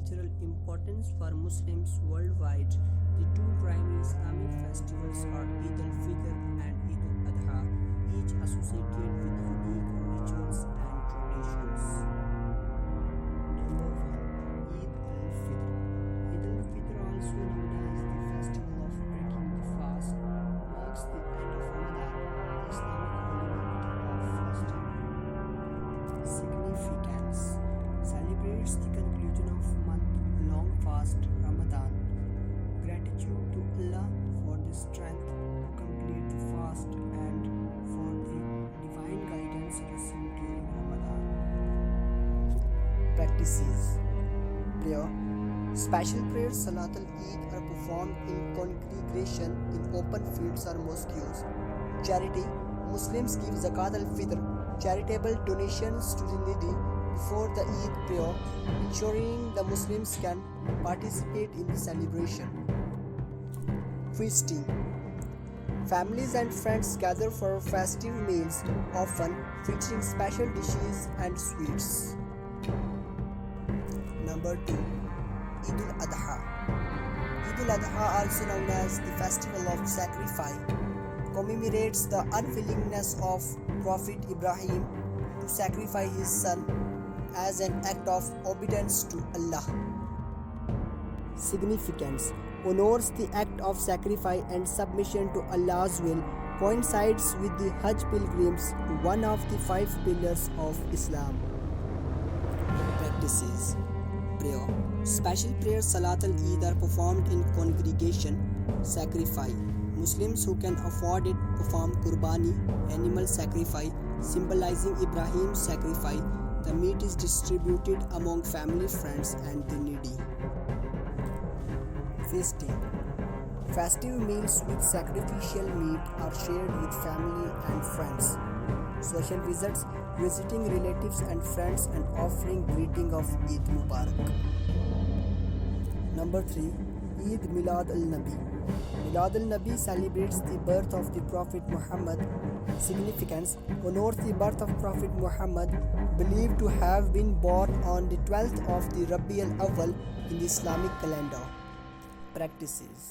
cultural importance for Muslims worldwide. The two primary Islamic festivals are Eid al-Fitr and Eid al-Adha, each associated with unique rituals and traditions. Number 1. Eid al-Fitr. Eid al-Fitr, also known as the festival of breaking the fast, marks the end of Ramadan, the Islamic holy month of fasting. Significance: celebrates the conclusion of month-long fast Ramadan. Gratitude to Allah for the strength to complete the fast and for the divine guidance received during Ramadan. Practices: prayer. Special prayers Salat al-Eid are performed in congregation in open fields or mosques. Charity: Muslims give Zakat al-Fitr, charitable donations to the needy, before the Eid prayer, ensuring the Muslims can participate in the celebration. Feasting: families and friends gather for festive meals, often featuring special dishes and sweets. Number 2. Eid al-Adha. Eid al-Adha, also known as the festival of sacrifice, commemorates the unwillingness of Prophet Ibrahim to sacrifice his son as an act of obedience to Allah. Significance: honors the act of sacrifice and submission to Allah's will, coincides with the Hajj pilgrims, one of the 5 pillars of Islam. Practices: prayer. Special prayers Salat al-Eid are performed in congregation. Sacrifice: Muslims who can afford it perform Qurbani, animal sacrifice, symbolizing Ibrahim's sacrifice. The meat is distributed among family, friends, and the needy. Feasting: festive meals with sacrificial meat are shared with family and friends. Social visits, visiting relatives and friends, and offering greeting of Eid Mubarak. Number 3. Eid Milad al-Nabi. Milad al-Nabi celebrates the birth of the Prophet Muhammad. Significance: honors the birth of Prophet Muhammad, believed to have been born on the 12th of the Rabi al-Awwal in the Islamic calendar. Practices: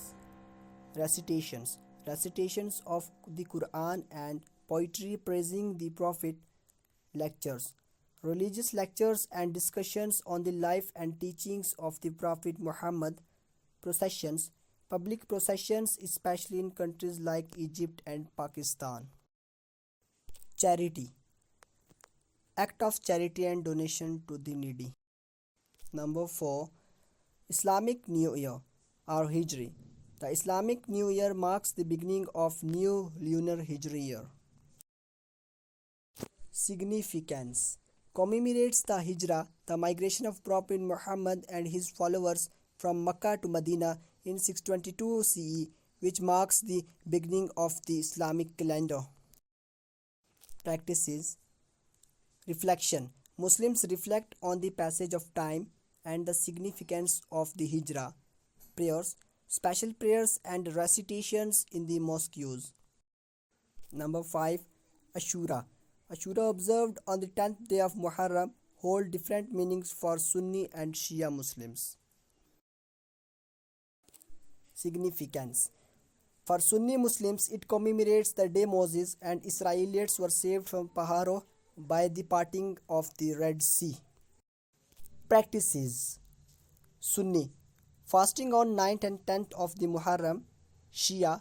recitations. Recitations of the Quran and poetry praising the Prophet. Lectures. Religious lectures and discussions on the life and teachings of the Prophet Muhammad. Processions. Public processions, especially in countries like Egypt and Pakistan. Charity. Act of charity and donation to the needy. Number 4. Islamic New Year or Hijri. The Islamic New Year marks the beginning of new lunar Hijri year. Significance: commemorates the Hijrah, the migration of Prophet Muhammad and his followers from Mecca to Medina in 622 CE, which marks the beginning of the Islamic calendar. Practices: reflection. Muslims reflect on the passage of time and the significance of the Hijrah. Prayers, special prayers and recitations in the mosques. Number 5. Ashura. Ashura, observed on the 10th day of Muharram, hold different meanings for Sunni and Shia Muslims. Significance: for Sunni Muslims, it commemorates the day Moses and Israelites were saved from Paharo by the parting of the Red Sea. Practices: Sunni, fasting on 9th and 10th of the Muharram. Shia,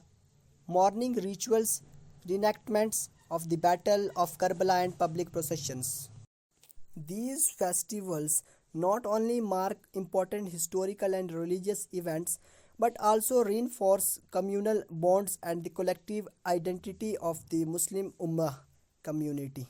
morning rituals, reenactments of the Battle of Karbala and public processions. These festivals not only mark important historical and religious events, but also reinforce communal bonds and the collective identity of the Muslim Ummah community.